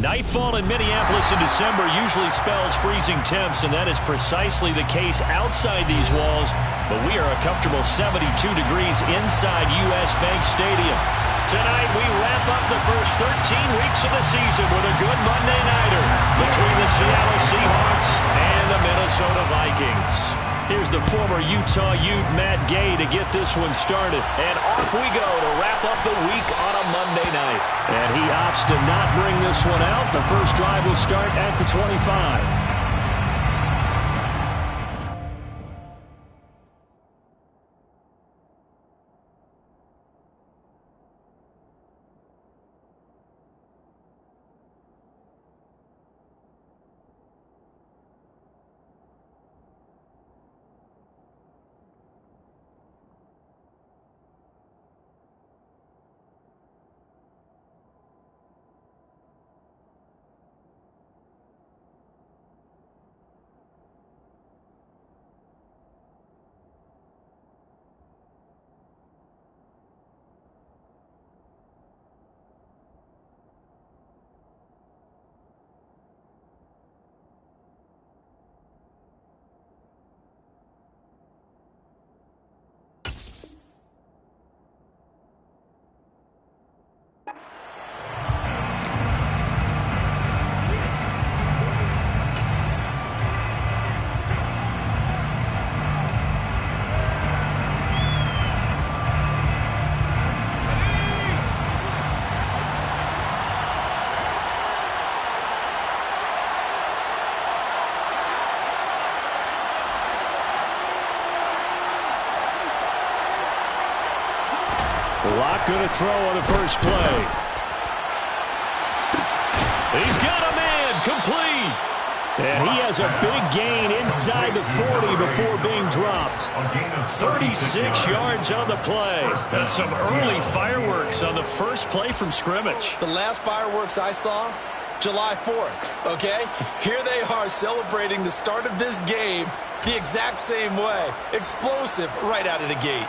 Nightfall in Minneapolis in December usually spells freezing temps, and that is precisely the case outside these walls. But we are a comfortable 72 degrees inside U.S. Bank Stadium. Tonight, we wrap up the first 13 weeks of the season with a good Monday nighter between the Seattle Seahawks and the Minnesota Vikings. Here's the former Utah Ute Matt Gay to get this one started. And off we go to wrap up the week on a Monday night. And he opts to not bring this one out. The first drive will start at the 25. Locke going to throw on the first play. He's got a man, complete. And he has a big gain inside the 40 before being dropped. 36 yards on the play. And some early fireworks on the first play from scrimmage. The last fireworks I saw, July 4th, okay? Here they are celebrating the start of this game the exact same way. Explosive right out of the gate.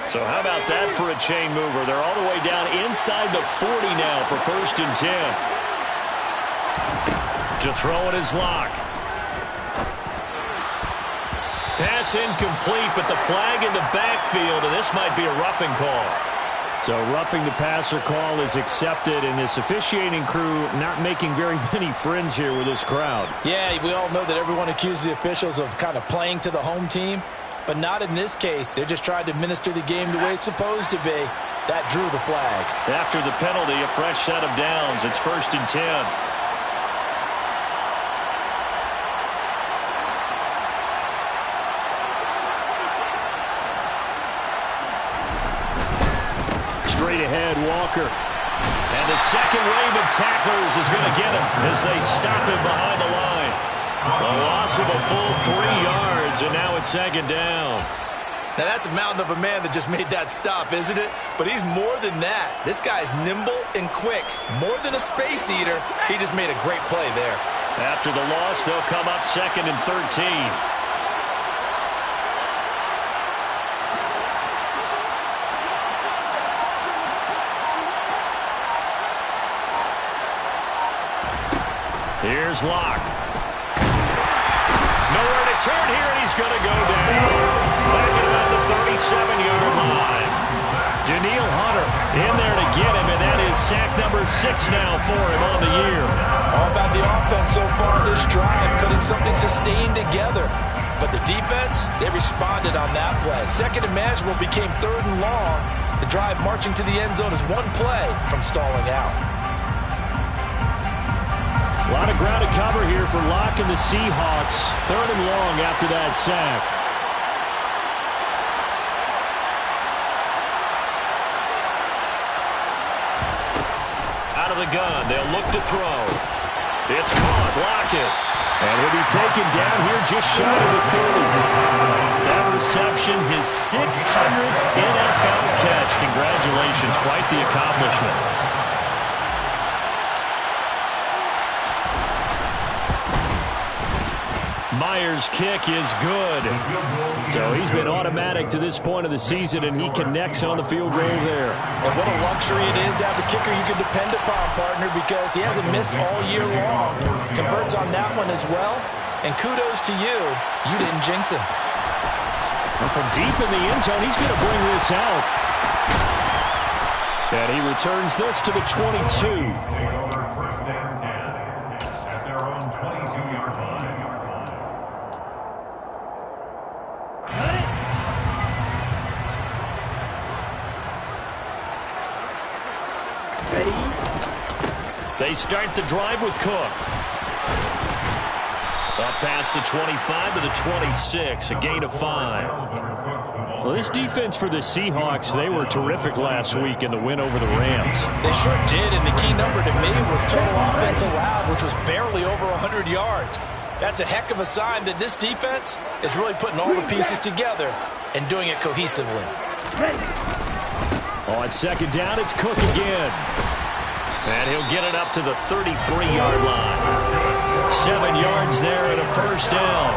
So how about that for a chain mover? They're all the way down inside the 40 now for 1st and 10. To throw it is Locke. Pass incomplete, but the flag in the backfield, and this might be a roughing call. So roughing the passer call is accepted, and this officiating crew not making very many friends here with this crowd. Yeah, we all know that everyone accuses the officials of kind of playing to the home team. But not in this case. They're just trying to administer the game the way it's supposed to be. That drew the flag. After the penalty, a fresh set of downs. It's 1st and 10. Straight ahead, Walker. And the second wave of tacklers is going to get him as they stop him behind the line. A loss of a full 3 yards, and now it's 2nd down. Now that's a mountain of a man that just made that stop, isn't it? But he's more than that. This guy's nimble and quick. More than a space eater, he just made a great play there. After the loss, they'll come up 2nd and 13. Here's Locke. Nowhere to turn here, and he's going to go down. Back at about the 37-yard line. Daniil Hunter in there to get him, and that is sack number 6 now for him on the year. All about the offense so far this drive, putting something sustained together. But the defense, they responded on that play. 2nd and manageable became 3rd and long. The drive marching to the end zone is one play from stalling out. A lot of ground to cover here for Locke and the Seahawks. 3rd and long after that sack. Out of the gun, they'll look to throw. It's caught, Lockett. And he'll be taken down here just shy of the 40. That reception, his 600th NFL catch. Congratulations, quite the accomplishment. Myers' kick is good. So he's been automatic to this point of the season, and he connects on the field goal there. And what a luxury it is to have a kicker you can depend upon, partner, because he hasn't missed all year long. Converts on that one as well. And kudos to you. You didn't jinx him. And from deep in the end zone, he's going to bring this out. And he returns this to the 22. They start the drive with Cook. Up past the 25 to the 26, a gain of 5. Well, this defense for the Seahawks, they were terrific last week in the win over the Rams. They sure did, and the key number to me was total offense allowed, which was barely over 100 yards. That's a heck of a sign that this defense is really putting all the pieces together and doing it cohesively. On second down, it's Cook again. And he'll get it up to the 33-yard line. 7 yards there and a first down.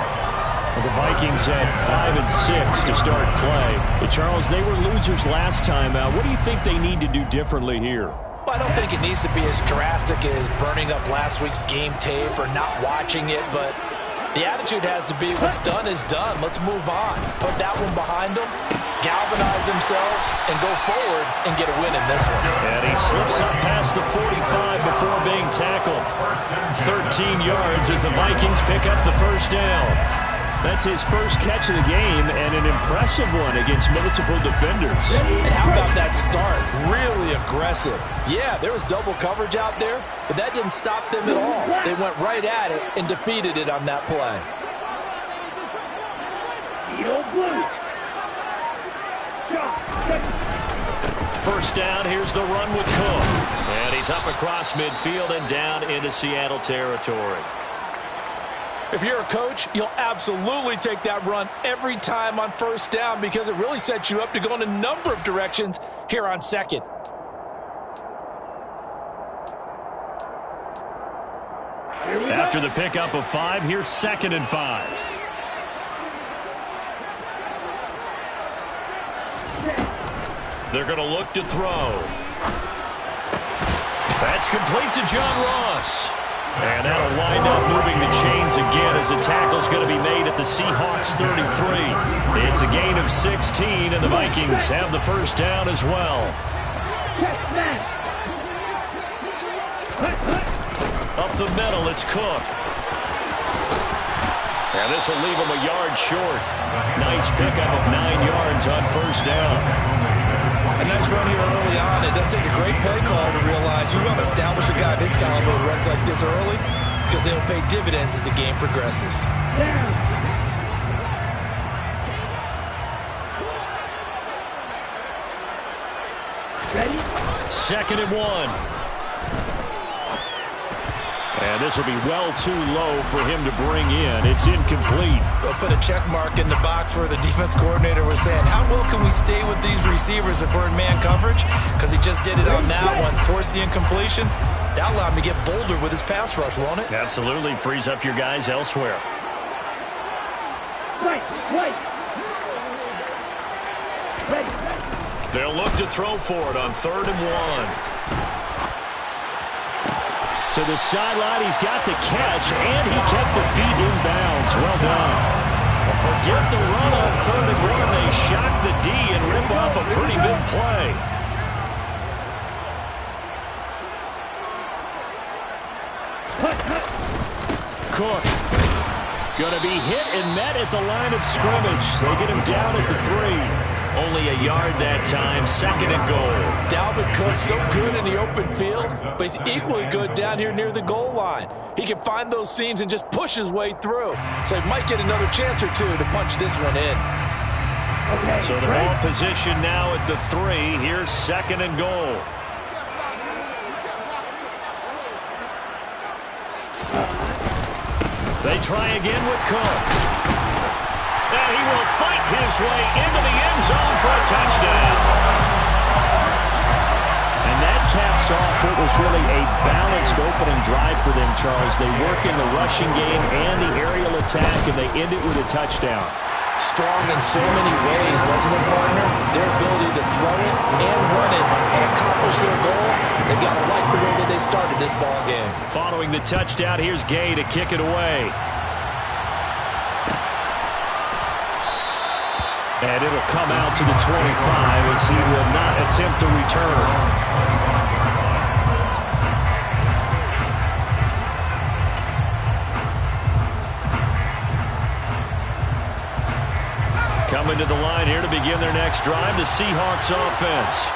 Well, the Vikings had 5 and 6 to start play. But Charles, they were losers last time out. What do you think they need to do differently here? Well, I don't think it needs to be as drastic as burning up last week's game tape or not watching it, but the attitude has to be what's done is done. Let's move on. Put that one behind them, galvanize themselves, and go forward and get a win in this one. And he slips up past the 45 before being tackled. 13 yards as the Vikings pick up the first down. That's his first catch of the game, and an impressive one against multiple defenders. And how about that start? Really aggressive. Yeah, there was double coverage out there, but that didn't stop them at all. They went right at it and defeated it on that play. First down, here's the run with Cook. And he's up across midfield and down into Seattle territory. If you're a coach, you'll absolutely take that run every time on first down because it really sets you up to go in a number of directions here on second. After the pickup of 5, here's 2nd and 5. They're going to look to throw. That's complete to John Ross. And that'll wind up moving the chains again as a tackle's going to be made at the Seahawks 33. It's a gain of 16, and the Vikings have the first down as well. Up the middle, it's Cook. And this will leave him a yard short. Nice pickup of 9 yards on first down. A nice run here early on. It doesn't take a great play call to realize you want to establish a guy of his caliber who runs like this early because they'll pay dividends as the game progresses. Ready? 2nd and 1. And this will be well too low for him to bring in. It's incomplete. We'll put a check mark in the box where the defense coordinator was saying, how well can we stay with these receivers if we're in man coverage? Because he just did it on that one. Force the incompletion. That allowed him to get bolder with his pass rush, won't it? Absolutely. Frees up your guys elsewhere. Right. They'll look to throw for it on 3rd and 1. To the sideline, he's got the catch, and he kept the feet in bounds. Well done. Well, forget the run on 3rd and 1. They shock the D and rip off a pretty big play. Cook. Going to be hit and met at the line of scrimmage. They get him down at the 3. Only a yard that time, 2nd and goal. Dalvin Cook, so good in the open field, but he's equally good down here near the goal line. He can find those seams and just push his way through. So he might get another chance or two to punch this one in. Okay, so the ball position now at the 3. Here's 2nd and goal. They try again with Cook. And he will fight his way into the end zone for a touchdown. And that caps off what was really a balanced opening drive for them, Charles. They work in the rushing game and the aerial attack, and they end it with a touchdown. Strong in so many ways, wasn't it, partner? Their ability to throw it and run it and accomplish their goal, they got to like the way that they started this ball game. Following the touchdown, here's Gay to kick it away. And it'll come out to the 25 as he will not attempt to return. Coming to the line here to begin their next drive, the Seahawks offense.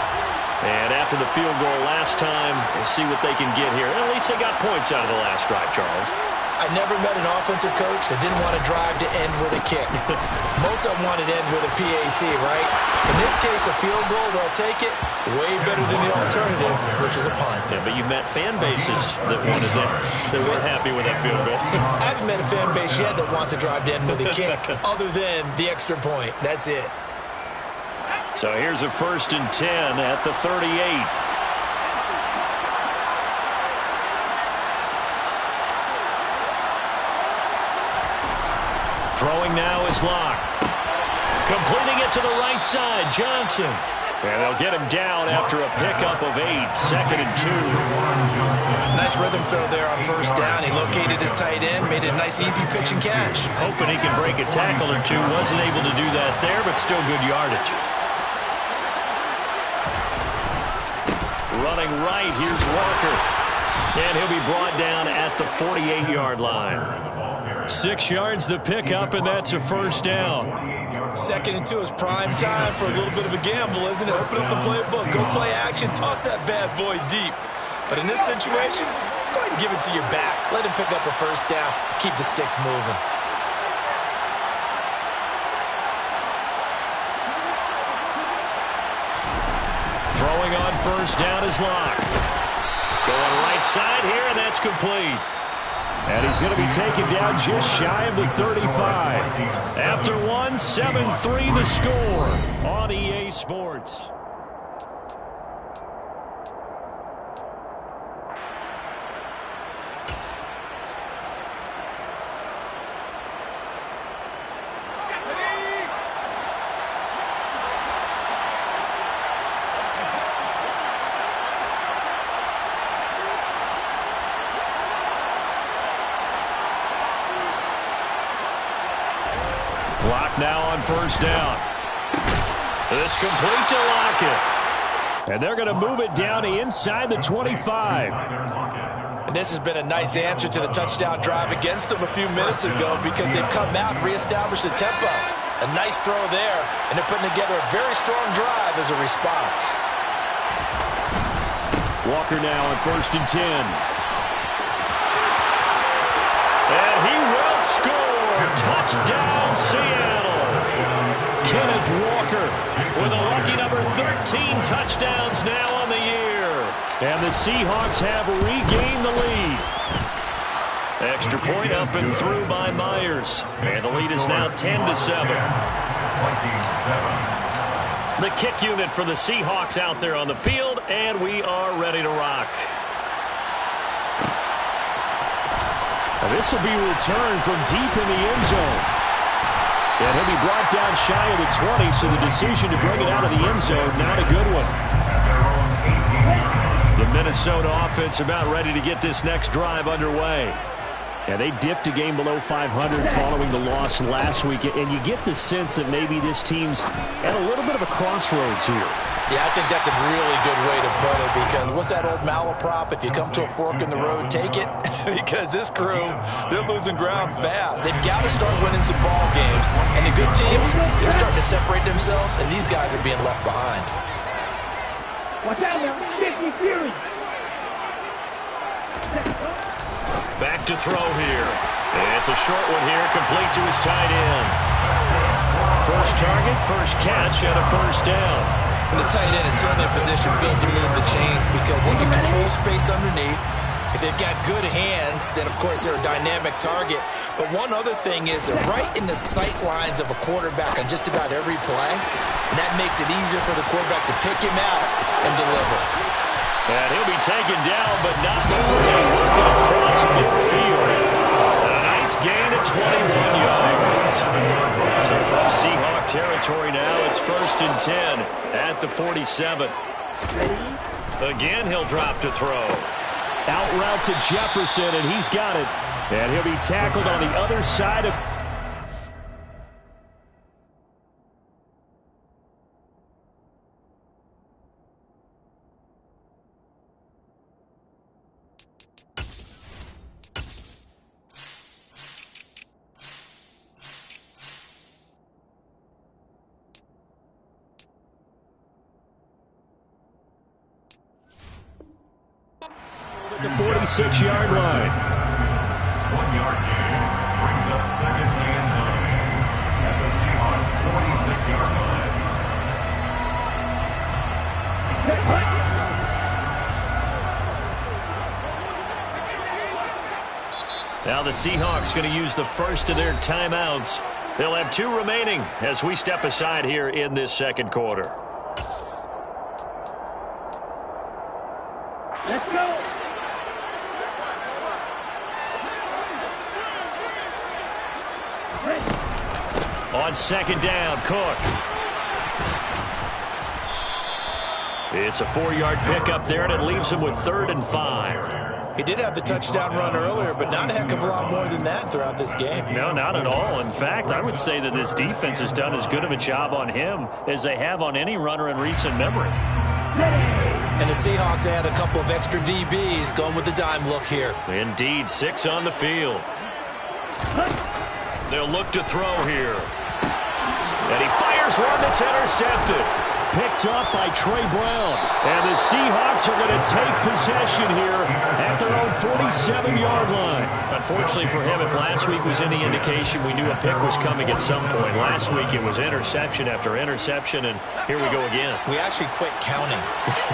And after the field goal last time, we'll see what they can get here. At least they got points out of the last drive, Charles. I never met an offensive coach that didn't want to drive to end with a kick. Most of them wanted to end with a PAT, right? In this case, a field goal, they'll take it. Way better than the alternative, which is a punt. Yeah, but you met fan bases that wanted that. They weren't happy with that field goal. I haven't met a fan base yet that wants to drive to end with a kick, other than the extra point. That's it. So here's a 1st and 10 at the 38. Throwing now is Locke. Completing it to the right side, Johnson. And they'll get him down after a pickup of 8. 2nd and 2. Nice rhythm throw there on 1st down. He located his tight end, made it a nice easy pitch and catch. Hoping he can break a tackle or two. Wasn't able to do that there, but still good yardage. Running right, here's Walker. And he'll be brought down at the 48-yard line. 6 yards the pickup, and that's a 1st down. 2nd and 2 is prime time for a little bit of a gamble, isn't it? Open up the playbook, go play action, toss that bad boy deep. But in this situation, go ahead and give it to your back. Let him pick up a 1st down, keep the sticks moving. Throwing on 1st down is Locke. Going right side here, and that's complete. And he's going to be taken down just shy of the 35. After 1, 7-3 the score on EA Sports. Lock now on 1st down. This complete to Lockett. And they're going to move it down to inside the 25. And this has been a nice answer to the touchdown drive against them a few minutes ago because they've come out and reestablished the tempo. A nice throw there, and they're putting together a very strong drive as a response. Walker now on 1st and 10. And he will score. Touchdown, Seattle. Kenneth Walker with a lucky number 13 touchdowns now on the year. And the Seahawks have regained the lead. Extra point up and through by Myers. And the lead is now 10-7. The kick unit for the Seahawks out there on the field, and we are ready to rock. And this will be returned from deep in the end zone. And he'll be brought down shy of the 20, so the decision to bring it out of the end zone, not a good one. The Minnesota offense about ready to get this next drive underway. Yeah, they dipped a game below 500 following the loss last week, and you get the sense that maybe this team's at a little bit of a crossroads here. Yeah, I think that's a really good way to put it because what's that old malaprop? If you come to a fork in the road, take it. Because this crew, they're losing ground fast. They've got to start winning some ball games. And the good teams, they're starting to separate themselves, and these guys are being left behind. Watch out now, 50 Fury. Back to throw here. And it's a short one here, complete to his tight end. First target, first catch, and a 1st down. And the tight end is certainly a position built to move the chains because they can control space underneath. If they've got good hands, then, of course, they're a dynamic target. But one other thing is they're right in the sight lines of a quarterback on just about every play. And that makes it easier for the quarterback to pick him out and deliver. And he'll be taken down, but not before they work it across midfield. A nice gain of 21 yards. So from Seahawk territory now, it's 1st and 10 at the 47. Again, he'll drop to throw. Out route to Jefferson, and he's got it. And he'll be tackled on the other side of... the 46-yard line. 1 yard gain brings up 2nd and 9 at the Seahawks 46-yard line. Now the Seahawks going to use the first of their timeouts. They'll have 2 remaining as we step aside here in this second quarter. Let's go. On 2nd down, Cook. It's a 4-yard pickup there, and it leaves him with 3rd and 5. He did have the touchdown run earlier, but not a heck of a lot more than that throughout this game. No, not at all. In fact, I would say that this defense has done as good of a job on him as they have on any runner in recent memory. And the Seahawks add a couple of extra DBs going with the dime look here. Indeed, 6 on the field. They'll look to throw here. And he fires one that's intercepted. Picked up by Trey Brown. And the Seahawks are going to take possession here at their own 47-yard line. Unfortunately for him, if last week was any indication, we knew a pick was coming at some point. Last week it was interception after interception, and here we go again. We actually quit counting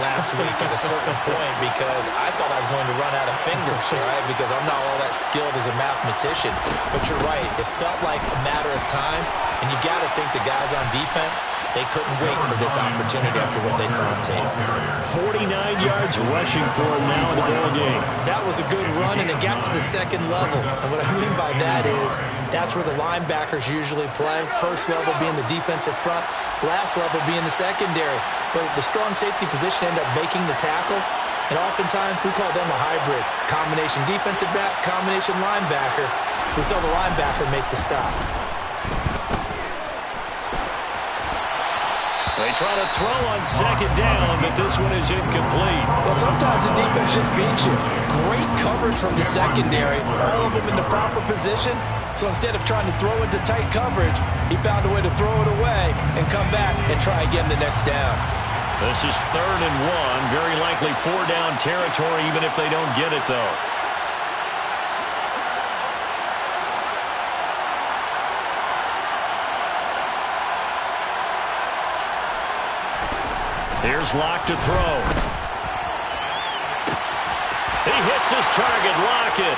last week at a certain point because I thought I was going to run out of fingers, right? Because I'm not all that skilled as a mathematician. But you're right. It felt like a matter of time, and you got to think the guys on defense, they couldn't wait for this opportunity after what they saw on tape. 49 yards rushing for him now in the ball game. That was a good run, and it got to the second level. And what I mean by that is that's where the linebackers usually play. First level being the defensive front, last level being the secondary. But the strong safety position ended up making the tackle, and oftentimes we call them a hybrid. Combination defensive back, combination linebacker. We saw the linebacker make the stop. They try to throw on 2nd down, but this one is incomplete. Well, sometimes the defense just beats you. Great coverage from the secondary, all of them in the proper position. So instead of trying to throw into tight coverage, he found a way to throw it away and come back and try again the next down. This is 3rd and 1, very likely 4-down territory, even if they don't get it, though. Here's Locke to throw. He hits his target, Lockett.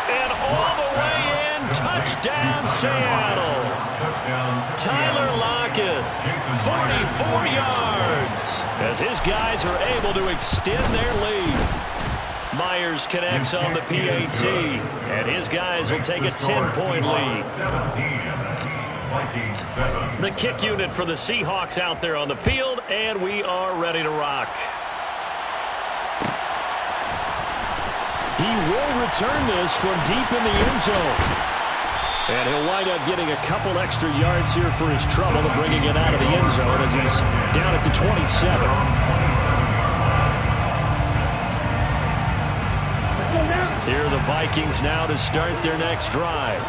And all the way in, touchdown Seattle. Tyler Lockett, 44 yards. As his guys are able to extend their lead. Myers connects on the PAT. And his guys will take a 10-point lead. The kick unit for the Seahawks out there on the field, and we are ready to rock. He will return this from deep in the end zone. And he'll wind up getting a couple extra yards here for his trouble and bringing it out of the end zone as he's down at the 27. Here are the Vikings now to start their next drive.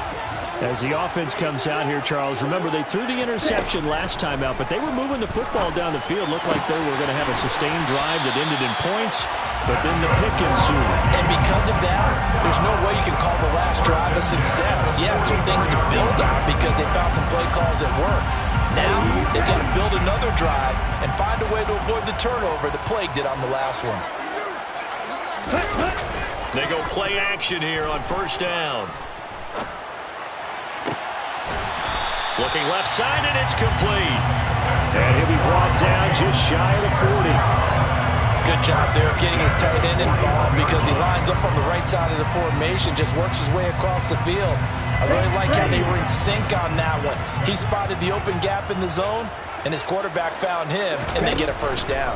As the offense comes out here, Charles, remember they threw the interception last time out, but they were moving the football down the field. Looked like they were going to have a sustained drive that ended in points, but then the pick ensued. And because of that, there's no way you can call the last drive a success. Yes, there are things to build on because they found some play calls that work. Now, they've got to build another drive and find a way to avoid the turnover that plagued it on the last one. They go play action here on 1st down. Looking left side, and it's complete. And he'll be brought down just shy of the 40. Good job there of getting his tight end involved because he lines up on the right side of the formation, just works his way across the field. I really like how they were in sync on that one. He spotted the open gap in the zone, and his quarterback found him, and they get a first down.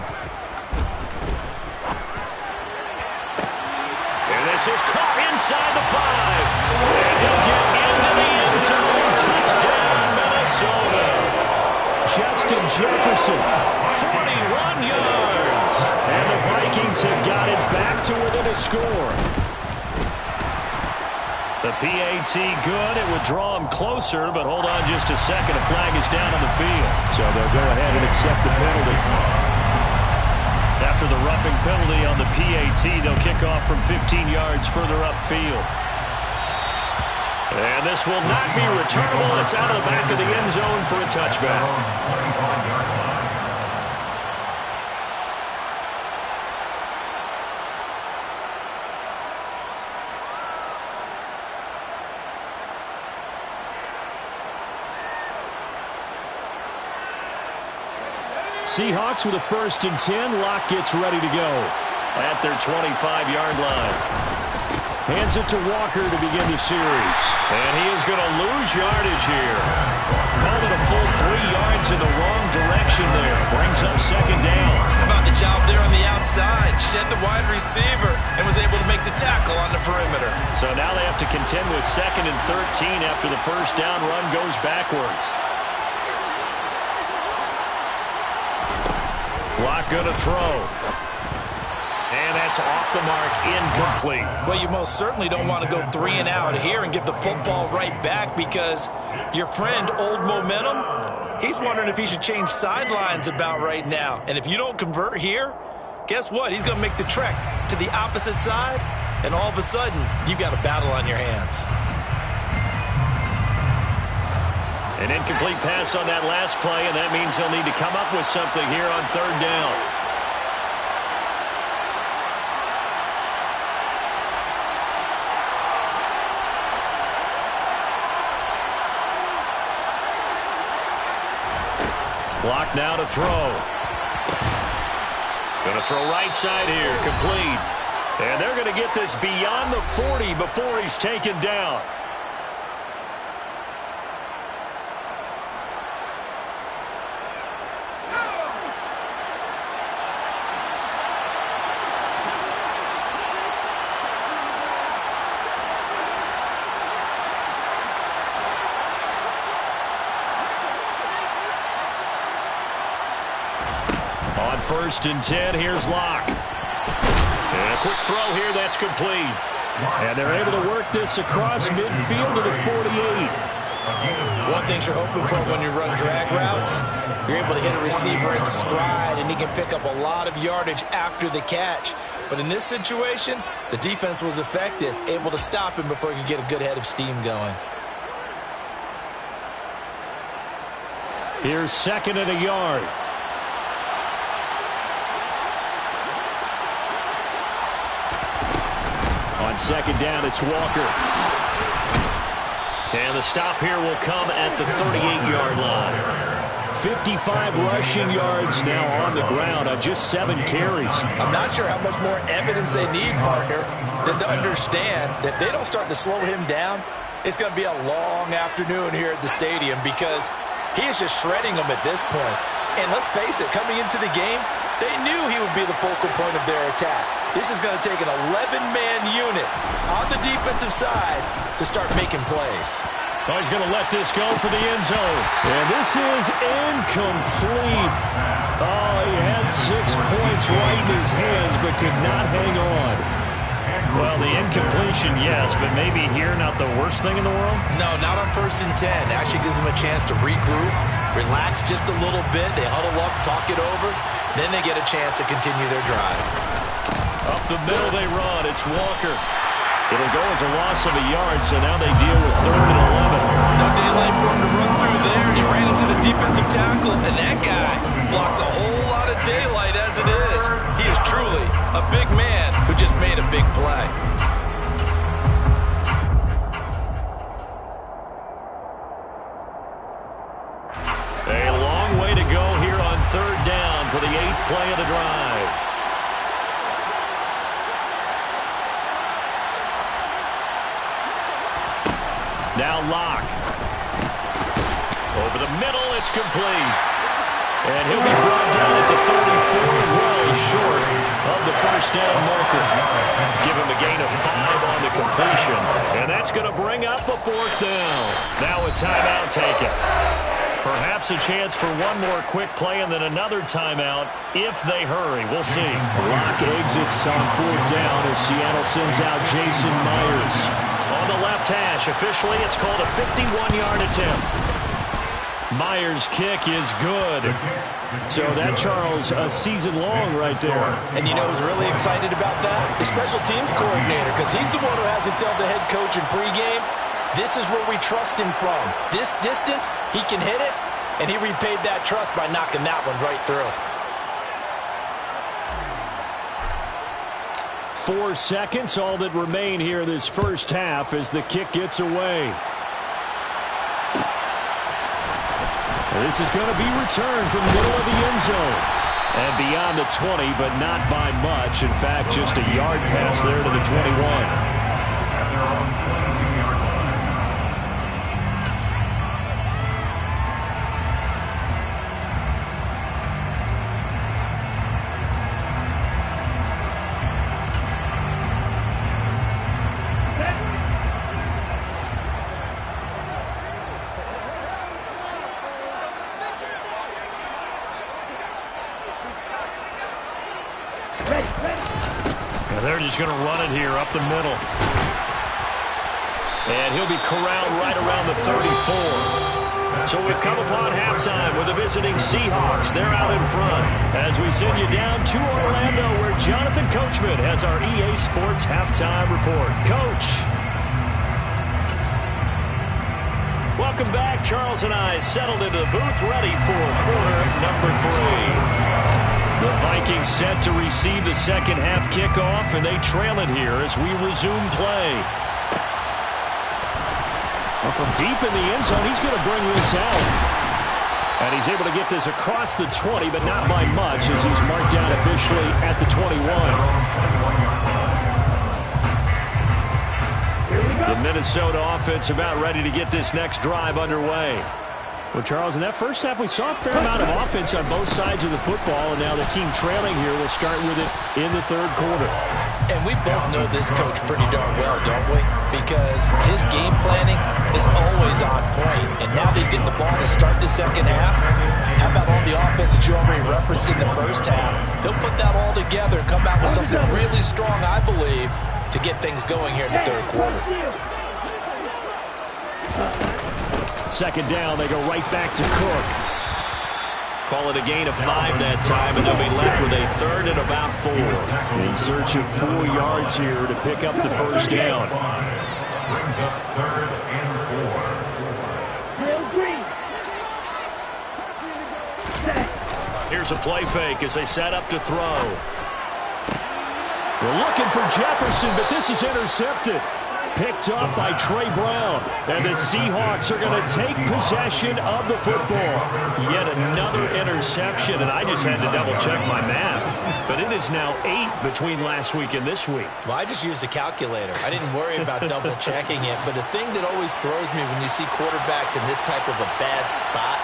And this is caught inside the 5. And he'll get into the end zone. Touchdown, Minnesota. Justin Jefferson, 41 yards. And the Vikings have got it back to within a score. The PAT good. It would draw him closer, but hold on just a second. A flag is down on the field. So they'll go ahead and accept the penalty. After the roughing penalty on the PAT, they'll kick off from 15 yards further upfield. And this will not be returnable. It's out of the back of the end zone for a touchback. Seahawks with a 1st and 10. Locke gets ready to go at their 25-yard line. Hands it to Walker to begin the series. And he is going to lose yardage here. Called it a full 3 yards in the wrong direction there. Brings up 2nd down. How about the job there on the outside? Shed the wide receiver and was able to make the tackle on the perimeter. So now they have to contend with 2nd and 13 after the first down run goes backwards. Locke going to throw. And that's off the mark, incomplete. Well, you most certainly don't want to go 3 and out here and give the football right back because your friend, Old Momentum, he's wondering if he should change sidelines about right now. And if you don't convert here, guess what? He's going to make the trek to the opposite side, and all of a sudden, you've got a battle on your hands. An incomplete pass on that last play, and that means they'll need to come up with something here on 3rd down. Block now to throw. Going to throw right side here, complete. And they're going to get this beyond the 40 before he's taken down. On 1st and 10, here's Locke. And a quick throw here, that's complete. And they're able to work this across midfield to the 48. One thing you're hoping for when you run drag routes, you're able to hit a receiver in stride, and he can pick up a lot of yardage after the catch. But in this situation, the defense was effective, able to stop him before he could get a good head of steam going. Here's 2nd and a yard. On 2nd down, it's Walker. And the stop here will come at the 38-yard line. 55 rushing yards now on the ground on just 7 carries. I'm not sure how much more evidence they need, partner, than to understand that they don't start to slow him down. It's going to be a long afternoon here at the stadium because he is just shredding them at this point. And let's face it, coming into the game, they knew he would be the focal point of their attack. This is going to take an 11-man unit on the defensive side to start making plays. Oh, he's going to let this go for the end zone. And this is incomplete. Oh, he had 6 points right in his hands, but could not hang on. Well, the incompletion, yes, but maybe here not the worst thing in the world? No, not on 1st and 10. Actually gives them a chance to regroup, relax just a little bit. They huddle up, talk it over. Then they get a chance to continue their drive. Up the middle they run. It's Walker. It'll go as a loss of a yard, so now they deal with 3rd and 11. No daylight for him to run through there, and he ran into the defensive tackle, and that guy blocks a whole lot of daylight as it is. He is truly a big man who just made a big play. A long way to go here on 3rd down for the 8th play of the drive. Now Locke. Over the middle, it's complete. And he'll be brought down at the 34, well short of the first down marker. Give him a gain of 5 on the completion. And that's going to bring up a 4th down. Now a timeout taken. Perhaps a chance for one more quick play and then another timeout if they hurry. We'll see. Locke exits on 4th down as Seattle sends out Jason Myers. On the left hash, officially it's called a 51-yard attempt. Myers' kick is good. So that, Charles, a season long right there. And you know who's really excited about that? The special teams coordinator, because he's the one who has to tell the head coach in pregame, this is where we trust him from. This distance, he can hit it, and he repaid that trust by knocking that one right through. 4 seconds, all that remain here this first half as the kick gets away. This is going to be returned from the middle of the end zone. And beyond the 20, but not by much. In fact, just a yard pass there to the 21. At their own 22-yard line. They're just going to run it here up the middle. And he'll be corralled right around the 34. So we've come upon halftime with the visiting Seahawks. They're out in front as we send you down to Orlando where Jonathan Coachman has our EA Sports halftime report. Coach. Welcome back. Charles and I settled into the booth ready for quarter number 3. The Vikings set to receive the second half kickoff, and they trail it here as we resume play. Well, from deep in the end zone, he's going to bring this out. And he's able to get this across the 20, but not by much as he's marked down officially at the 21. The Minnesota offense about ready to get this next drive underway. Well, Charles, in that first half, we saw a fair amount of offense on both sides of the football, and now the team trailing here will start with it in the third quarter. And we both know this coach pretty darn well, don't we? Because his game planning is always on point. And now that he's getting the ball to start the second half, how about all the offense that you already referenced in the first half? He'll put that all together and come out with something really strong, I believe, to get things going here in the third quarter. Second down, they go right back to Cook. Call it a gain of 5 that time, and they'll be left with a third and about 4. In search of 4 yards here to pick up the first down. Brings up 3rd and 4. Here's a play fake as they set up to throw. We're looking for Jefferson, but this is intercepted. Picked up by Trey Brown. And the Seahawks are going to take possession of the football. Yet another interception, and I just had to double-check my math. But it is now 8 between last week and this week. Well, I just used a calculator. I didn't worry about double-checking it. But the thing that always throws me when you see quarterbacks in this type of a bad spot,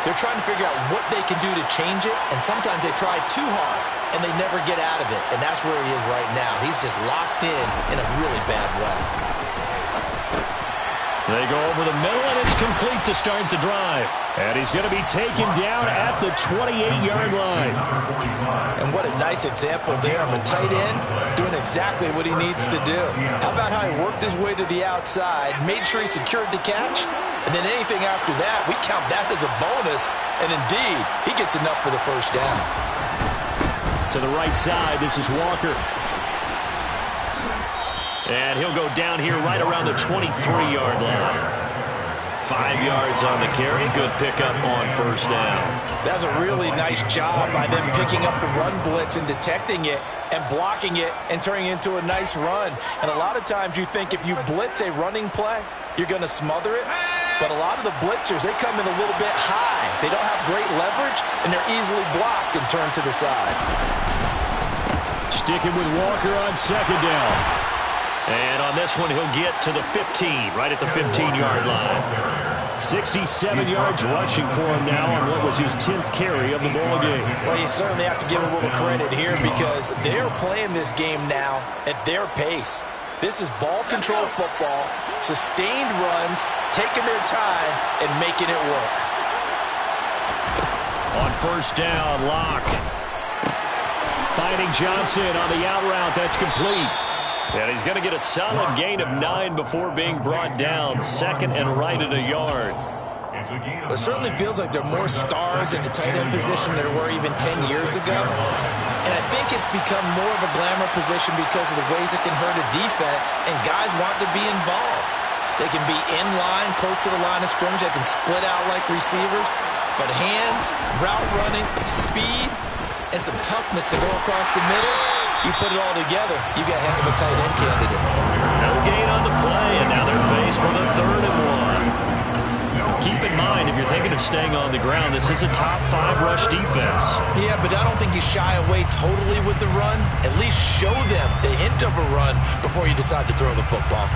they're trying to figure out what they can do to change it, and sometimes they try too hard, and they never get out of it. And that's where he is right now. He's just locked in a really bad way. They go over the middle, and it's complete to start the drive. And he's going to be taken down at the 28-yard line. And what a nice example there of a tight end doing exactly what he needs to do. How about how he worked his way to the outside, made sure he secured the catch, and then anything after that, we count that as a bonus. And indeed, he gets enough for the first down. To the right side, this is Walker. And he'll go down here right around the 23-yard line. 5 yards on the carry. Good pickup on first down. That's a really nice job by them picking up the run blitz and detecting it and blocking it and turning it into a nice run. And a lot of times you think if you blitz a running play, you're going to smother it. But a lot of the blitzers, they come in a little bit high. They don't have great leverage, and they're easily blocked and turned to the side. Sticking with Walker on second down. And on this one, he'll get to the 15, right at the 15-yard line. 67 yards rushing for him now on what was his 10th carry of the ball game. Well, you certainly have to give a little credit here because they're playing this game now at their pace. This is ball control football, sustained runs, taking their time, and making it work. On first down, Locke. Finding Johnson on the out route. That's complete. And he's going to get a solid gain of 9 before being brought down. Second and right at a yard. It certainly feels like there are more stars at the tight end position than there were even 10 years ago. And I think it's become more of a glamour position because of the ways it can hurt a defense, and guys want to be involved. They can be in line, close to the line of scrimmage. They can split out like receivers. But hands, route running, speed, and some toughness to go across the middle, you put it all together, you got a heck of a tight end candidate. No gain on the play, and now they're faced with a 3rd and 1. Keep in mind, if you're thinking of staying on the ground, this is a top 5 rush defense. Yeah, but I don't think you shy away totally with the run. At least show them the hint of a run before you decide to throw the football.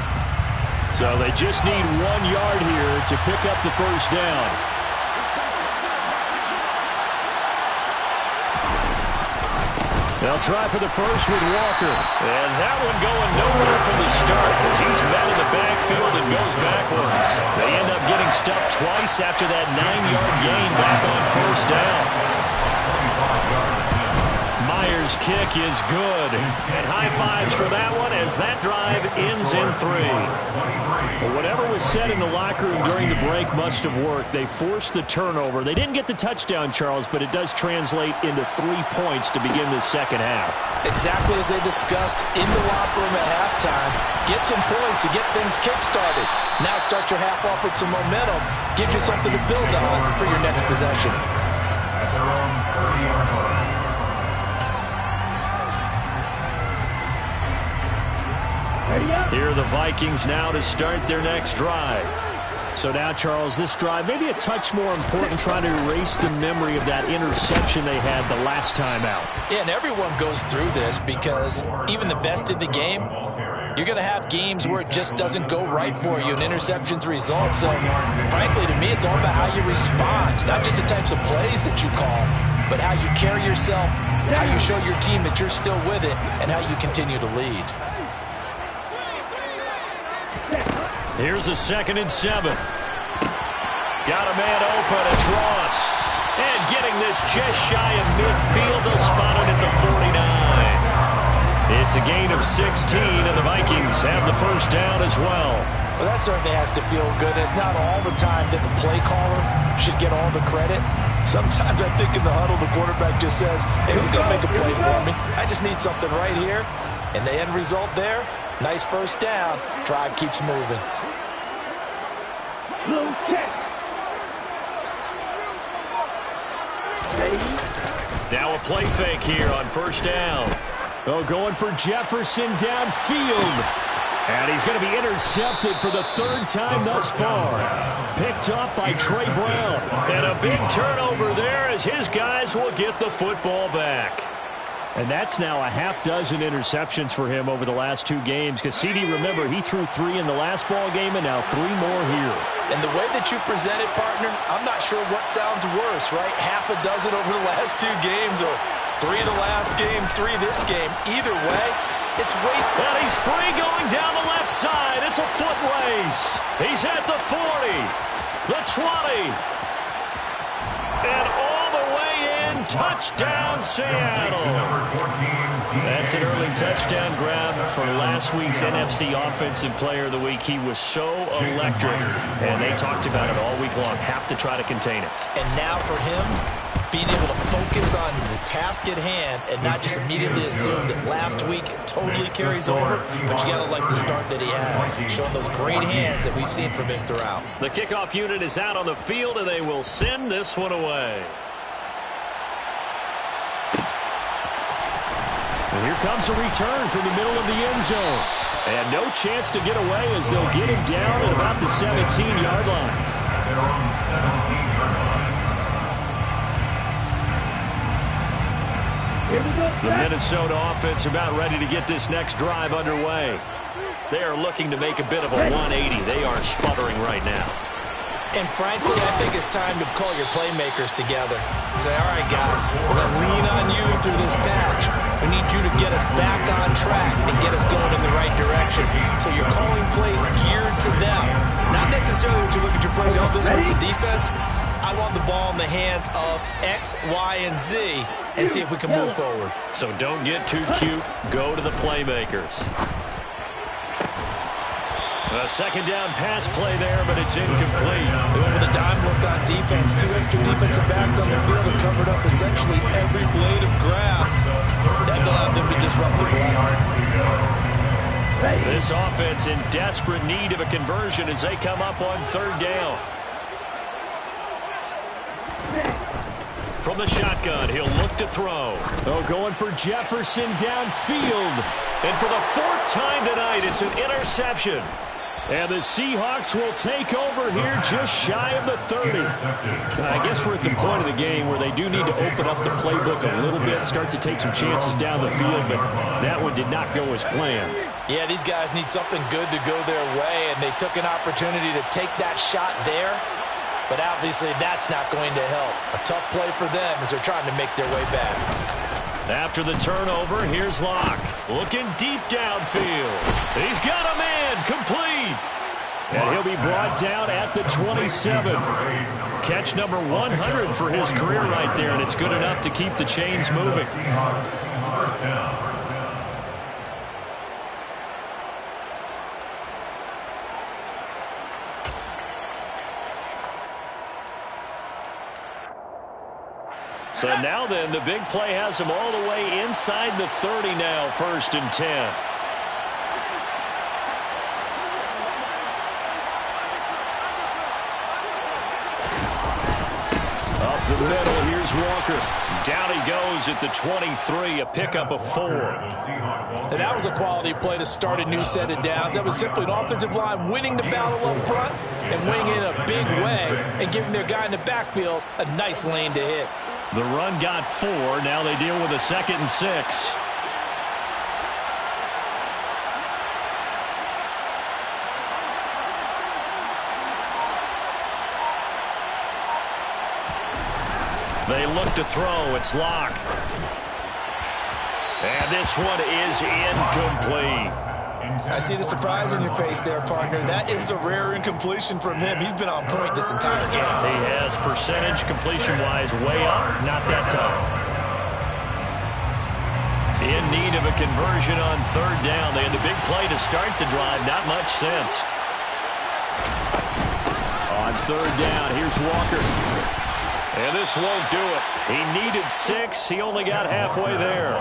So they just need 1 yard here to pick up the first down. They'll try for the first with Walker. And that one going nowhere from the start as he's met in the backfield and goes backwards. They end up getting stuffed twice after that 9-yard gain back on first down. Myers' kick is good. And high fives for that one as that drive ends in 3. Well, whatever was said in the locker room during the break must have worked. They forced the turnover. They didn't get the touchdown, Charles, but it does translate into 3 points to begin the second half. Exactly as they discussed in the locker room at halftime. Get some points to get things kick-started. Now start your half off with some momentum. Gives you something to build on for your next possession. At their own 30-yard line. Here are the Vikings now to start their next drive. So now, Charles, this drive maybe a touch more important, trying to erase the memory of that interception they had the last time out. Yeah, and everyone goes through this because even the best in the game, you're going to have games where it just doesn't go right for you and interceptions result. So, frankly, to me, it's all about how you respond, not just the types of plays that you call, but how you carry yourself, how you show your team that you're still with it, and how you continue to lead. Here's a 2nd and 7. Got a man open. It's Ross. And getting this just shy of midfield. They'll spot it at the 49. It's a gain of 16, and the Vikings have the first down as well. Well, that certainly has to feel good. It's not all the time that the play caller should get all the credit. Sometimes I think in the huddle, the quarterback just says, hey, who's going to make a play for me? I just need something right here. And the end result there, nice first down. Drive keeps moving. Now a play fake here on first down. Oh, going for Jefferson downfield. And he's going to be intercepted for the 3rd time thus far. Picked up by Trey Brown. And a big turnover there as his guys will get the football back. And that's now a half dozen interceptions for him over the last 2 games. Because CD, remember, he threw 3 in the last ball game and now 3 more here. And the way that you present it, partner, I'm not sure what sounds worse, right? Half a dozen over the last 2 games or 3 the last game, 3 this game. Either way, it's way... And he's free going down the left side. It's a foot race. He's at the 40, the 20, and all the way in. Touchdown, Seattle. That's an early touchdown grab for last week's NFC Offensive Player of the Week. He was so electric, and they talked about it all week long. Have to try to contain it. And now for him, being able to focus on the task at hand and not just immediately assume that last week it totally carries over, but you got to like the start that he has, showing those great hands that we've seen from him throughout. The kickoff unit is out on the field, and they will send this one away. And here comes a return from the middle of the end zone. And no chance to get away as they'll get him down at about the 17-yard line. Their own 17-yard line. The Minnesota offense about ready to get this next drive underway. They are looking to make a bit of a 180. They are sputtering right now. And frankly, I think it's time to call your playmakers together and say, all right, guys, we're going to lean on you through this patch. We need you to get us back on track and get us going in the right direction. So you're calling plays geared to them. Not necessarily when you look at your plays, oh, this hurts the defense. I want the ball in the hands of X, Y, and Z and see if we can move forward. So don't get too cute. Go to the playmakers. A second down pass play there, but it's incomplete. They went with a dime look on defense. 2 extra defensive backs on the field and covered up essentially every blade of grass. That allowed them to disrupt the play. This offense in desperate need of a conversion as they come up on third down. From the shotgun, he'll look to throw. Oh, going for Jefferson downfield. And for the 4th time tonight, it's an interception. And the Seahawks will take over here just shy of the 30. I guess we're at the point of the game where they do need to open up the playbook a little bit, start to take some chances down the field, but that one did not go as planned. Yeah, these guys need something good to go their way, and they took an opportunity to take that shot there, but obviously that's not going to help. A tough play for them as they're trying to make their way back. After the turnover, here's Locke. Looking deep downfield. He's got a man, complete. And he'll be brought down at the 27. Catch number 100 for his career right there, and it's good enough to keep the chains moving. First down. So now then, the big play has him all the way inside the 30 now, 1st and 10. Up the middle, here's Walker. Down he goes at the 23, a pickup of 4. And that was a quality play to start a new set of downs. That was simply an offensive line winning the battle up front and winning it in a big way and giving their guy in the backfield a nice lane to hit. The run got 4. Now they deal with a 2nd and 6. They look to throw. It's Locke. And this one is incomplete. I see the surprise on your face there, partner. That is a rare incompletion from him. He's been on point this entire game. He has percentage completion-wise way up. Not that time. In need of a conversion on third down. They had the big play to start the drive. Not much sense. On third down, here's Walker. And this won't do it. He needed 6. He only got halfway there.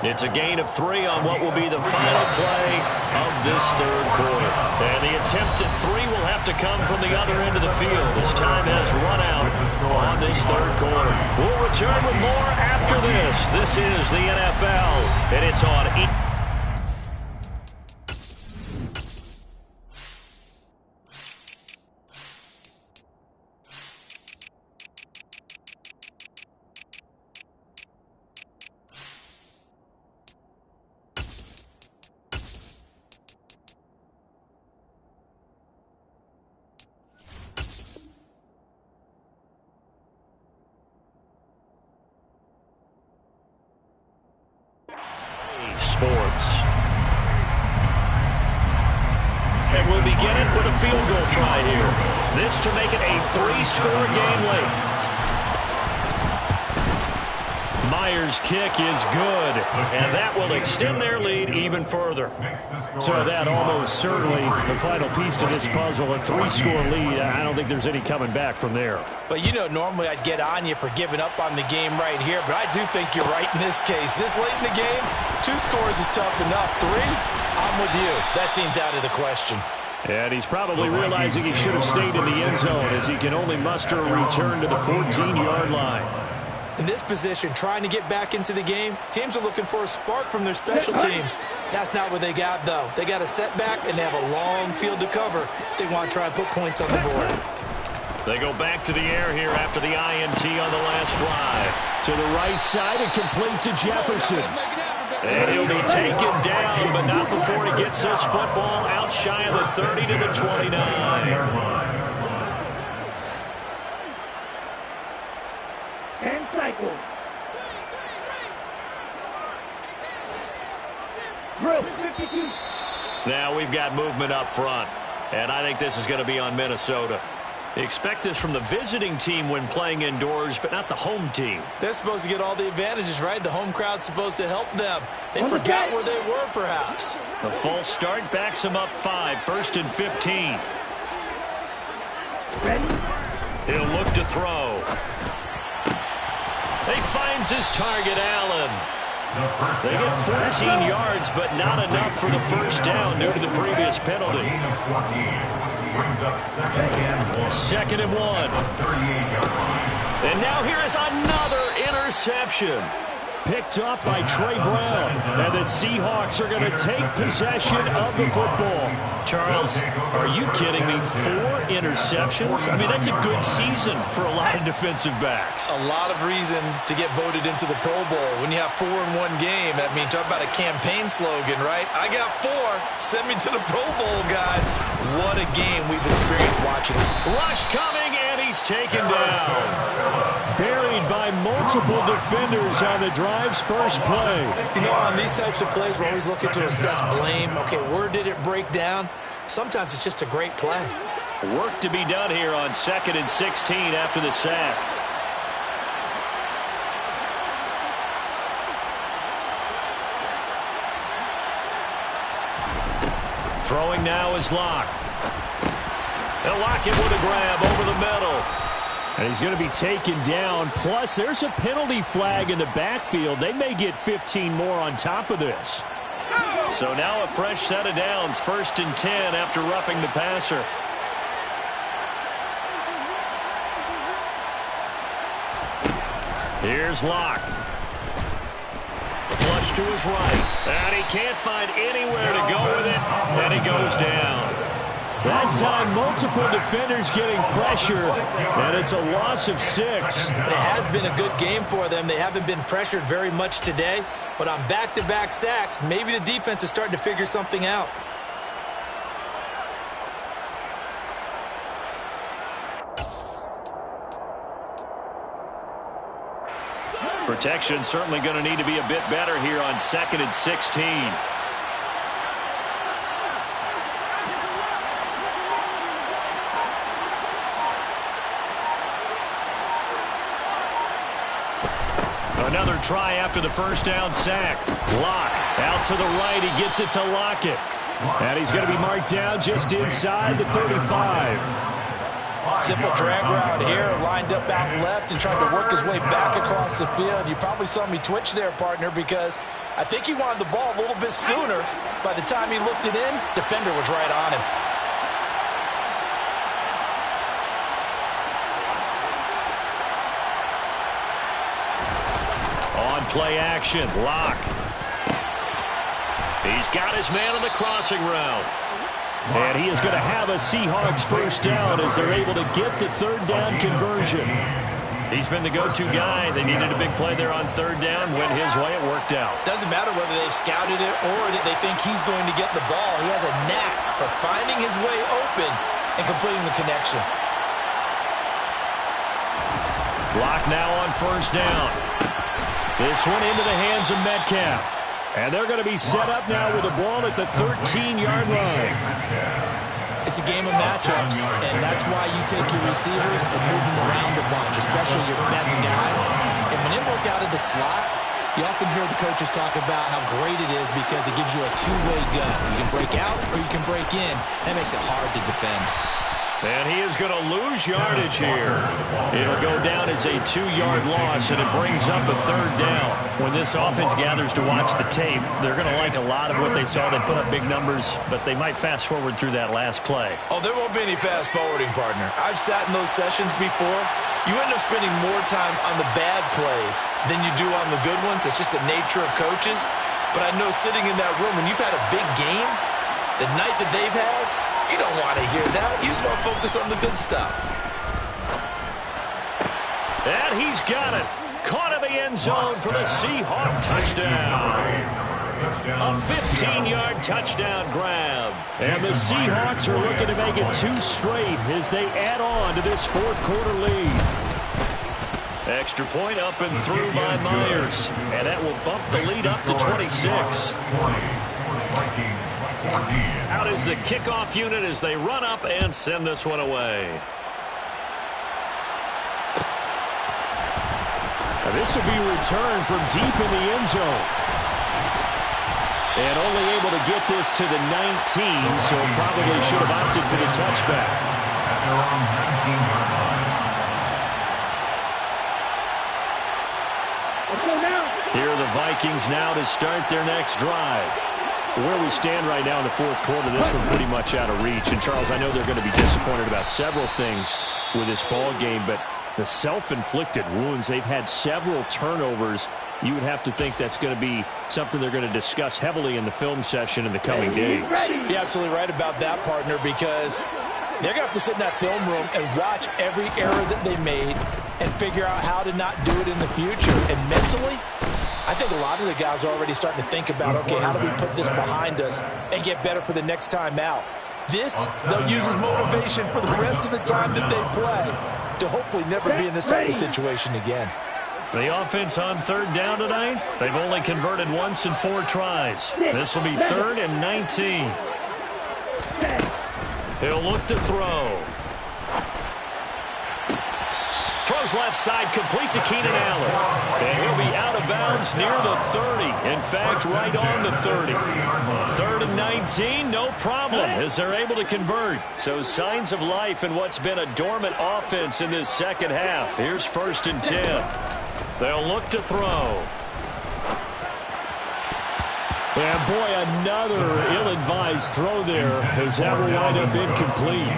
It's a gain of 3 on what will be the final play of this third quarter. And the attempt at 3 will have to come from the other end of the field. This time has run out on this third quarter. We'll return with more after this. This is the NFL, and it's on Sports. And we'll begin it with a field goal try here. This to make it a 3-score game late. Myers' kick is good, and that will extend their lead even further. So that almost certainly the final piece to this puzzle, a 3-score lead. I don't think there's any coming back from there. But you know, normally I'd get on you for giving up on the game right here, but I do think you're right in this case. This late in the game, 2 scores is tough enough. 3, I'm with you. That seems out of the question. And he's probably realizing he should have stayed in the end zone as he can only muster a return to the 14-yard line. In this position, trying to get back into the game, teams are looking for a spark from their special teams. That's not what they got, though. They got a setback, and they have a long field to cover if they want to try and put points on the board. They go back to the air here after the INT on the last drive. To the right side and complete to Jefferson. And he'll be taken down, but not before he gets this football out shy of the 30 to the 29. And cycle. Drill 52. Now we've got movement up front, and I think this is going to be on Minnesota. Expect this from the visiting team when playing indoors, but not the home team. They're supposed to get all the advantages, right? The home crowd's supposed to help them. They forgot where they were, perhaps. The false start backs him up 5, 1st and 15. Ready? He'll look to throw. He finds his target, Allen. They get 14 yards, but not enough for the first down due to the previous penalty. Brings up 2nd and 1. 2nd and 1. And now here is another interception. Picked up by Trey Brown. And the Seahawks are going to take possession of the football. Charles, are you kidding me? 4 interceptions? I mean, that's a good season for a lot of defensive backs. A lot of reason to get voted into the Pro Bowl. When you have 4 in one game, I mean, talk about a campaign slogan, right? I got 4. Send me to the Pro Bowl, guys. What a game we've experienced watching. Rush coming, and he's taken down. Buried by multiple defenders on the drive's first play. You know, on these types of plays, we're always looking to assess blame. Okay, where did it break down? Sometimes it's just a great play. Work to be done here on 2nd and 16 after the sack. Throwing now is Locke. And Lockett with a grab over the middle. And he's going to be taken down. Plus, there's a penalty flag in the backfield. They may get 15 more on top of this. So now a fresh set of downs. 1st and 10 after roughing the passer. Here's Locke. Flush to his right. And he can't find anywhere to go with it. And he goes down. That time, multiple defenders getting pressure, and it's a loss of 6. It has been a good game for them. They haven't been pressured very much today, but on back-to-back sacks, maybe the defense is starting to figure something out. Protection certainly going to need to be a bit better here on 2nd and 16. Another try after the first down sack. Locke out to the right. He gets it to Lockett. And he's going to be marked down just inside the 35. Simple drag route here, lined up out left and trying to work his way back across the field. You probably saw me twitch there, partner, because I think he wanted the ball a little bit sooner. By the time he looked it in, defender was right on him. On play action, Locke. He's got his man on the crossing route. And he is going to have a Seahawks first down as they're able to get the 3rd down conversion. He's been the go-to guy. They needed a big play there on 3rd down. Went his way. It worked out. Doesn't matter whether they scouted it or that they think he's going to get the ball. He has a knack for finding his way open and completing the connection. Locke now on 1st down. This one into the hands of Metcalf. And they're going to be set up now with the ball at the 13-yard line. It's a game of matchups, and that's why you take your receivers and move them around a bunch, especially your best guys. And when it worked out of the slot, you often hear the coaches talk about how great it is because it gives you a two-way gun. You can break out or you can break in. That makes it hard to defend. And he is going to lose yardage here. It'll go down as a 2-yard loss, and it brings up a 3rd down. When this offense gathers to watch the tape, they're going to like a lot of what they saw. They put up big numbers, but they might fast forward through that last play. Oh, there won't be any fast forwarding, partner. I've sat in those sessions before. You end up spending more time on the bad plays than you do on the good ones. It's just the nature of coaches. But I know sitting in that room, when you've had a big game, the night that they've had, you don't want to hear that. You just want to focus on the good stuff. And he's got it. Caught at the end zone for the Seahawks touchdown. A 15-yard touchdown grab. And the Seahawks are looking to make it 2 straight as they add on to this fourth-quarter lead. Extra point up and through by Myers. And that will bump the lead up to 26. Out is the kickoff unit as they run up and send this one away. Now this will be returned from deep in the end zone. And only able to get this to the 19, so probably should have opted for the touchback. Here are the Vikings now to start their next drive. Where we stand right now in the fourth quarter, this one pretty much out of reach. And, Charles, I know they're going to be disappointed about several things with this ball game, but the self-inflicted wounds, they've had several turnovers. You would have to think that's going to be something they're going to discuss heavily in the film session in the coming days. You're absolutely right about that, partner, because they're going to have to sit in that film room and watch every error that they made and figure out how to not do it in the future. And mentally, I think a lot of the guys are already starting to think about, okay, how do we put this behind us and get better for the next time out? This, they'll use as motivation for the rest of the time that they play to hopefully never be in this type of situation again. The offense on third down tonight, they've only converted once in 4 tries. This will be 3rd and 19. He'll look to throw. Throws left side, complete to Keenan Allen. And he'll be out of bounds near the 30. In fact, right on the 30. 3rd and 19, no problem, as they're able to convert. So signs of life in what's been a dormant offense in this second half. Here's 1st and 10. They'll look to throw. And, boy, another ill-advised throw there as that will wind up incomplete.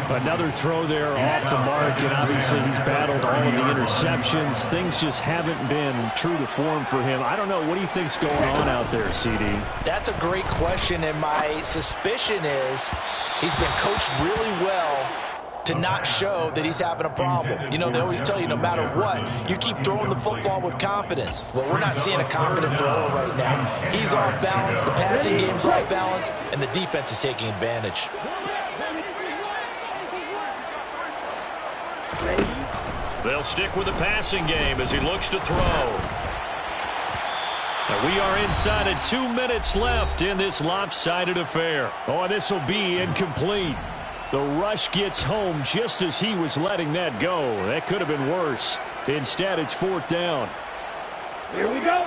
Another throw there off the mark, and obviously he's battled all of the interceptions. Things just haven't been true to form for him. I don't know. What do you think's going on out there, CD? That's a great question, and my suspicion is he's been coached really well to not show that he's having a problem. You know, they always tell you no matter what, you keep throwing the football with confidence. Well, we're not seeing a confident thrower right now. He's off balance, the passing game's off balance, and the defense is taking advantage. They'll stick with the passing game as he looks to throw. And we are inside of 2 minutes left in this lopsided affair. Oh, this will be incomplete. The rush gets home just as he was letting that go. That could have been worse. Instead, it's 4th down. Here we go.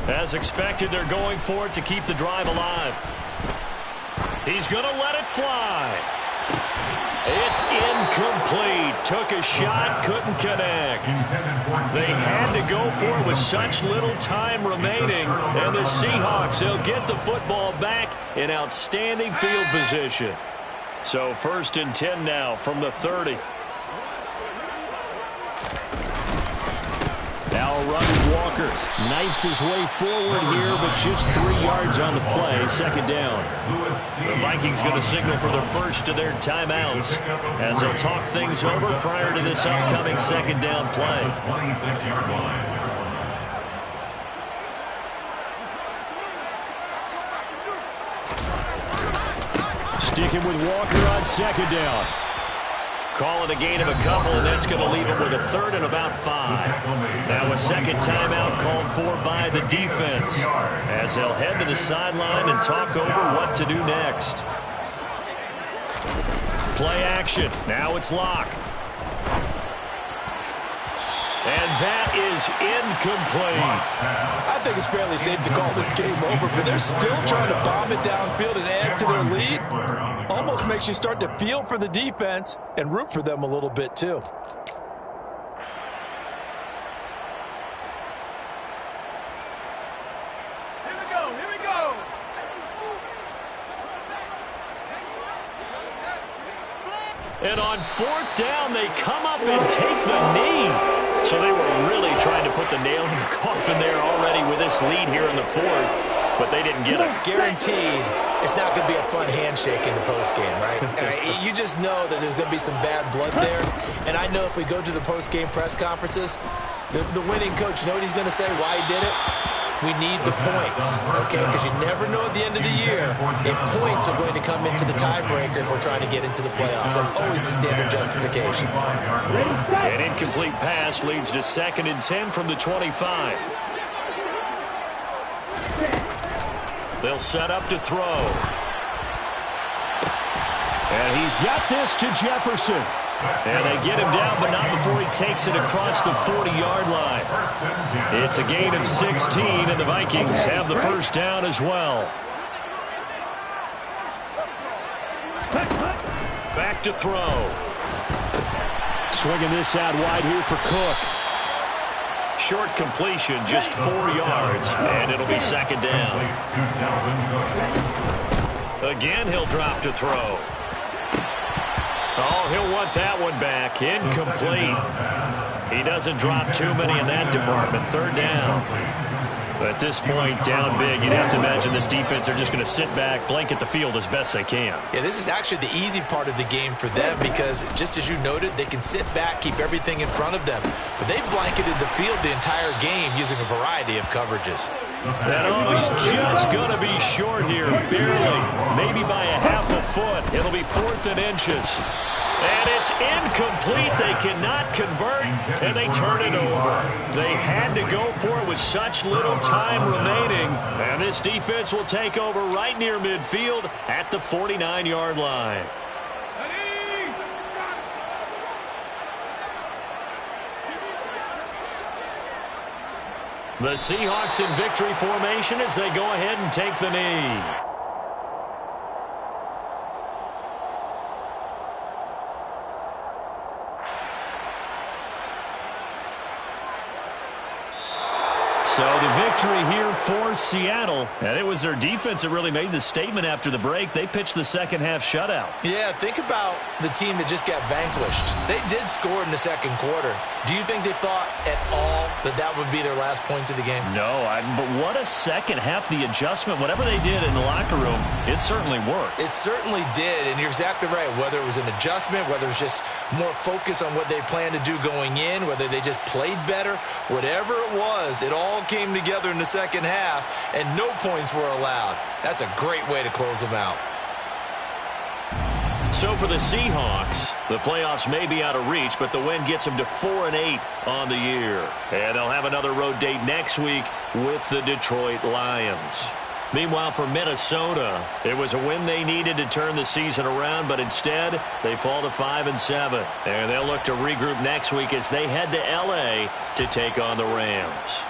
As expected, they're going for it to keep the drive alive. He's going to let it fly. It's incomplete. Took a shot, couldn't connect. They had to go for it with such little time remaining. And the Seahawks, they'll get the football back in outstanding field position. So 1st and 10 now from the 30. Now running Walker knifes his way forward here, but just 3 yards on the play. 2nd down. The Vikings going to signal for the first of their timeouts as they'll talk things over prior to this upcoming 2nd down play. 26-yard line. Sticking with Walker on 2nd down. Call it a gain of a couple, and that's going to leave him with a 3rd and about 5. Now a 2nd timeout called for by the defense as they'll head to the sideline and talk over what to do next. Play action. Now it's Locke. And that is incomplete. I think it's fairly safe to call this game over, but they're still trying to bomb it downfield and add to their lead. Almost makes you start to feel for the defense and root for them a little bit, too. Here we go. Here we go. And on 4th down, they come up and take the knee. So they were really trying to put the nail in the coffin there already with this lead here in the 4th. but they didn't get it. Guaranteed it's not going to be a fun handshake in the postgame, right? You just know that there's going to be some bad blood there. And I know if we go to the postgame press conferences, the winning coach, you know what he's going to say, why he did it? We need the points, okay? Because you never know at the end of the year if points are going to come into the tiebreaker if we're trying to get into the playoffs. That's always the standard justification. An incomplete pass leads to 2nd and 10 from the 25. They'll set up to throw. And he's got this to Jefferson. And they get him down, but not before he takes it across the 40-yard line. It's a gain of 16, and the Vikings have the first down as well. Back to throw. Swinging this out wide here for Cook. Short completion, just 4 yards, and it'll be 2nd down. Again, he'll drop to throw. Oh, he'll want that one back. Incomplete. He doesn't drop too many in that department. 3rd down. At this point, down big, you'd have to imagine this defense are just going to sit back, blanket the field as best they can. Yeah, this is actually the easy part of the game for them because, just as you noted, they can sit back, keep everything in front of them. But they blanketed the field the entire game using a variety of coverages. And he's just going to be short here, barely, maybe by a half a foot. It'll be 4th and inches. And it's incomplete. They cannot convert, and they turn it over. They had to go for it with such little time remaining. And this defense will take over right near midfield at the 49-yard line. The Seahawks in victory formation as they go ahead and take the knee. So the victory here for Seattle. And it was their defense that really made the statement after the break. They pitched the second-half shutout. Yeah, think about the team that just got vanquished. They did score in the 2nd quarter. Do you think they thought at all that that would be their last points of the game? No, but what a second half. The adjustment, whatever they did in the locker room, it certainly worked. It certainly did, and you're exactly right. Whether it was an adjustment, whether it was just more focus on what they planned to do going in, whether they just played better, whatever it was, it all came together in the 2nd half, and no points were allowed. That's a great way to close them out. So for the Seahawks, the playoffs may be out of reach, but the win gets them to 4-8 on the year. And they'll have another road date next week with the Detroit Lions. Meanwhile, for Minnesota, it was a win they needed to turn the season around, but instead, they fall to 5-7. And they'll look to regroup next week as they head to L.A. to take on the Rams.